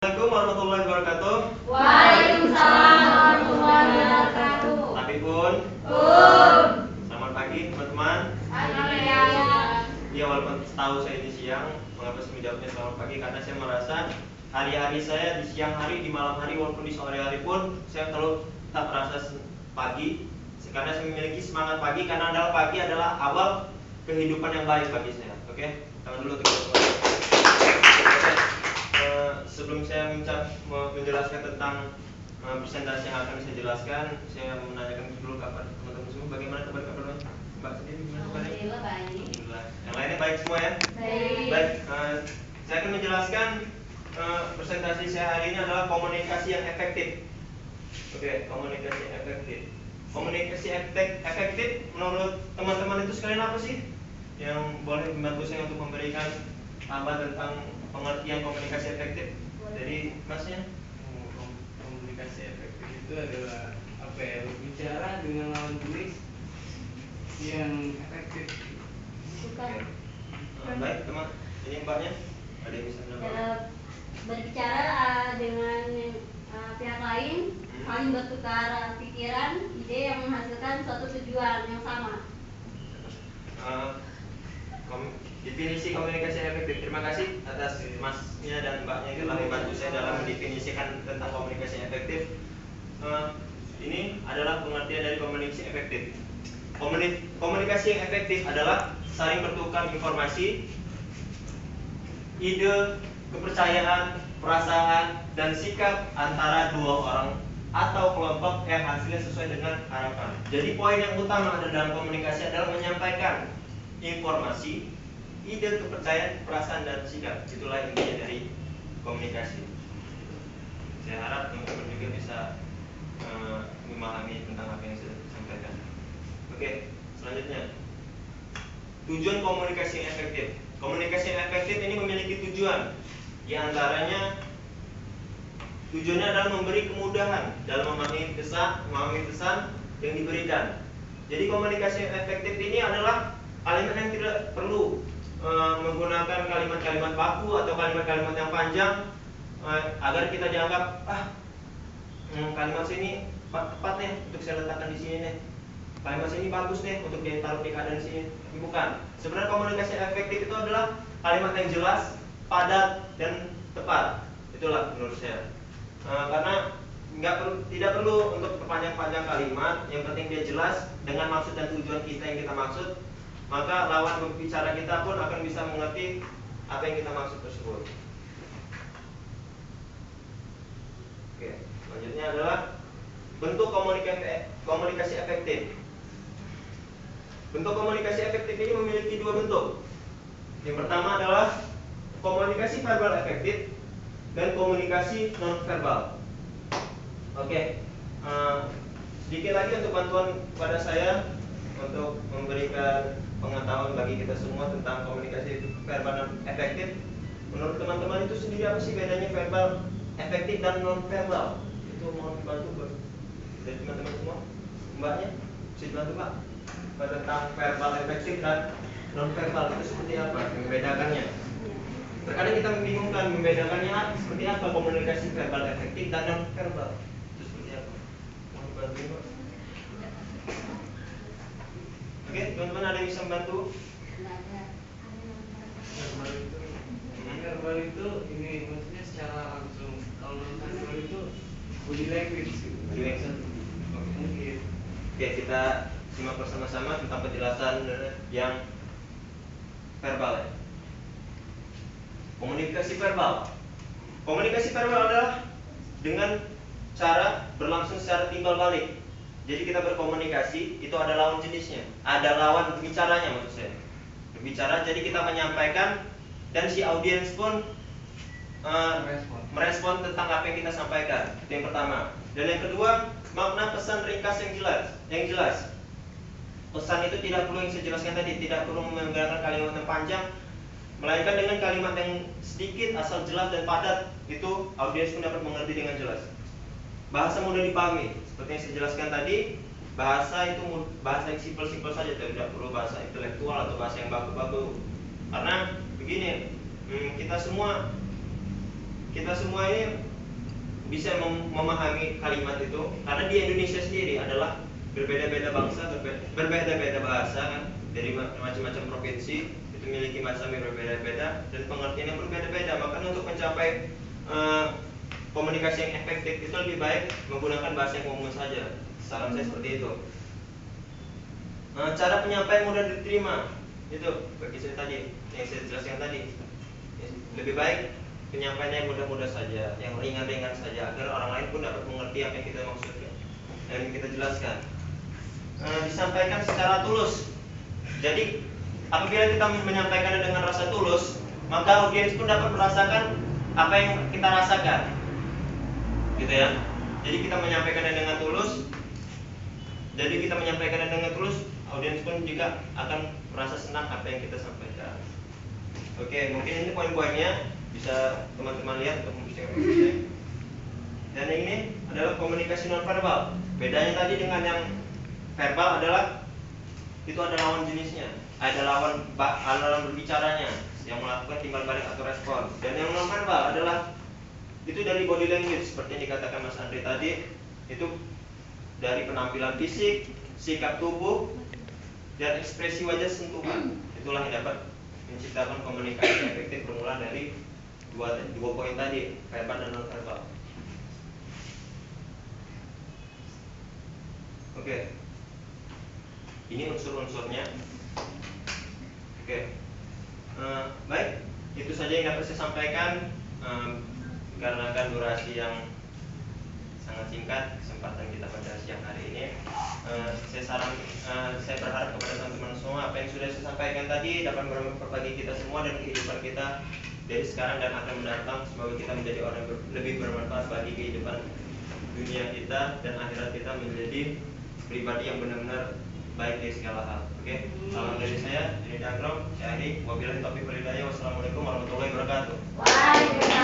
Assalamualaikum warahmatullahi wabarakatuh. Waalaikumsalam warahmatullahi wabarakatuh. Tapi pun, Um. selamat pagi teman-teman. Ya walaupun tahu saya di siang, mengapa saya menjawabnya selamat pagi? Karena saya merasa hari-hari saya di siang hari, di malam hari, walaupun di sore hari pun saya terlalu tetap merasa pagi. Karena saya memiliki semangat pagi, karena pagi adalah awal kehidupan yang baik bagi saya. Oke, tangan dulu teman-teman. Sebelum saya menjelaskan tentang presentasi yang akan saya jelaskan, saya menanyakan dulu kabar teman-teman semua. Bagaimana kabar-kabarnya? Mbak sendiri gimana kabarnya? Alhamdulillah baik. Alhamdulillah. Yang lainnya baik semua ya? Baik. Baik. Saya akan menjelaskan presentasi saya hari ini adalah komunikasi yang efektif. Oke, komunikasi yang efektif. Komunikasi efektif menurut teman-teman itu sekalian apa sih? Yang boleh membantu saya untuk memberikan tambahan tentang pengertian komunikasi efektif dari masnya? Komunikasi efektif itu adalah apa ya, berbicara dengan lawan jenis yang efektif. Bukan. Baik teman, ini mbaknya ada yang bisa menambahkan? Berbicara dengan pihak lain, saling bertukar pikiran, ide yang menghasilkan suatu tujuan yang sama. Definisi komunikasi efektif. Terima kasih atas masnya dan mbaknya yang telah membantu saya dalam mendefinisikan tentang komunikasi efektif. Ini adalah pengertian dari komunikasi efektif. Komunikasi yang efektif adalah saling bertukar informasi, ide, kepercayaan, perasaan, dan sikap antara dua orang atau kelompok yang hasilnya sesuai dengan harapan. Jadi poin yang utama dalam komunikasi adalah menyampaikan informasi, ide, kepercayaan, perasaan, dan sikap. Itulah intinya dari komunikasi. Saya harap teman-teman juga bisa memahami tentang apa yang saya sampaikan. Oke, selanjutnya tujuan komunikasi yang efektif. Komunikasi yang efektif ini memiliki tujuan. Di antaranya tujuannya adalah memberi kemudahan dalam memahami pesan yang diberikan. Jadi komunikasi yang efektif ini adalah kalimat yang tidak perlu menggunakan kalimat-kalimat baku atau kalimat-kalimat yang panjang agar kita dianggap kalimat sini tepat nih untuk saya letakkan di sini nih. Kalimat sini bagus nih untuk ditaruh di keadaan sini. Bukan. Sebenarnya komunikasi efektif itu adalah kalimat yang jelas, padat, dan tepat. Itulah menurut saya. Karena tidak perlu untuk perpanjang-panjang kalimat. Yang penting dia jelas dengan maksud dan tujuan kita yang kita maksud. Maka lawan pembicara kita pun akan bisa mengerti apa yang kita maksud tersebut. Oke, selanjutnya adalah bentuk komunikasi efektif. Bentuk komunikasi efektif ini memiliki dua bentuk. Yang pertama adalah komunikasi verbal efektif dan komunikasi non verbal. Oke, sedikit lagi untuk bantuan kepada saya untuk memberikan pengetahuan bagi kita semua tentang komunikasi verbal non efektif. Menurut teman-teman itu sendiri apa sih bedanya verbal efektif dan non verbal? Itu mohon dibantu dari teman-teman semua. Mbaknya bisa dibantu Pak tentang verbal efektif dan non verbal itu seperti apa membedakannya? Terkadang kita membingungkan membedakannya seperti apa komunikasi verbal efektif dan non verbal itu seperti apa? Mohon dibantu Pak. Oke, teman-teman ada yang bisa membantu? Verbal itu ini maksudnya secara langsung. Kalau verbal itu body language gitu. Body language. Mungkin. Oke, kita simak bersama-sama tentang penjelasan yang verbal ya. Komunikasi verbal. Komunikasi verbal adalah dengan cara berlangsung secara timbal balik. Jadi kita berkomunikasi itu ada lawan jenisnya, ada lawan bicaranya maksud saya. Berbicara jadi kita menyampaikan dan si audiens pun merespon tentang apa yang kita sampaikan. Itu yang pertama. Dan yang kedua, makna pesan ringkas yang jelas. Pesan itu tidak perlu yang saya jelaskan tadi, tidak perlu menggunakan kalimat yang panjang, melainkan dengan kalimat yang sedikit asal jelas dan padat, itu audiens pun dapat mengerti dengan jelas. Bahasa mudah dipahami, seperti yang saya jelaskan tadi, bahasa itu bahasa yang simpel-simpel saja, tidak perlu bahasa intelektual atau bahasa yang baku-baku. Karena begini, kita semua kita semua ini bisa memahami kalimat itu karena di Indonesia sendiri adalah berbeda-beda bangsa, berbeda-beda bahasa kan, dari macam-macam provinsi itu memiliki bahasa yang berbeda-beda dan pengertian yang berbeda-beda. Maka untuk mencapai komunikasi yang efektif itu lebih baik menggunakan bahasa yang umum saja. Saran saya seperti itu. Cara penyampaian mudah diterima itu bagi saya tadi yang saya jelaskan tadi. Lebih baik penyampaiannya yang mudah-mudah saja, yang ringan-ringan saja, agar orang lain pun dapat mengerti apa yang kita maksudkan dan yang kita jelaskan. Disampaikan secara tulus. Jadi apabila kita menyampaikannya dengan rasa tulus, maka audiens pun dapat merasakan apa yang kita rasakan, gitu ya. Jadi kita menyampaikannya dengan tulus. Audiens pun juga akan merasa senang apa yang kita sampaikan. Oke, mungkin ini poin-poinnya bisa teman-teman lihat untuk mempersiapkan. Dan yang ini adalah komunikasi nonverbal. Bedanya tadi dengan yang verbal adalah itu ada lawan jenisnya, ada lawan berbicaranya yang melakukan timbal balik atau respon. Dan yang nonverbal adalah itu dari body language seperti yang dikatakan Mas Andri tadi, itu dari penampilan fisik, sikap tubuh, dan ekspresi wajah sentuhan. Itulah yang dapat menciptakan komunikasi efektif bermula dari dua poin tadi, verbal dan nonverbal. Oke. Ini unsur-unsurnya. Oke. Baik, itu saja yang dapat saya sampaikan. Karena durasi yang sangat singkat kesempatan kita pada siang hari ini, saya berharap kepada teman-teman semua apa yang sudah saya sampaikan tadi dapat bermanfaat bagi kita semua dan kehidupan kita dari sekarang dan akan mendatang. Semoga kita menjadi orang yang lebih bermanfaat bagi kehidupan dunia kita dan akhirat kita, menjadi pribadi yang benar-benar baik di segala hal. Oke, salam dari saya, Dini Dangrom, saya Adi. Wabillahi taufiq wal hidayah. Wassalamualaikum warahmatullahi wabarakatuh. Waalaikumsalam.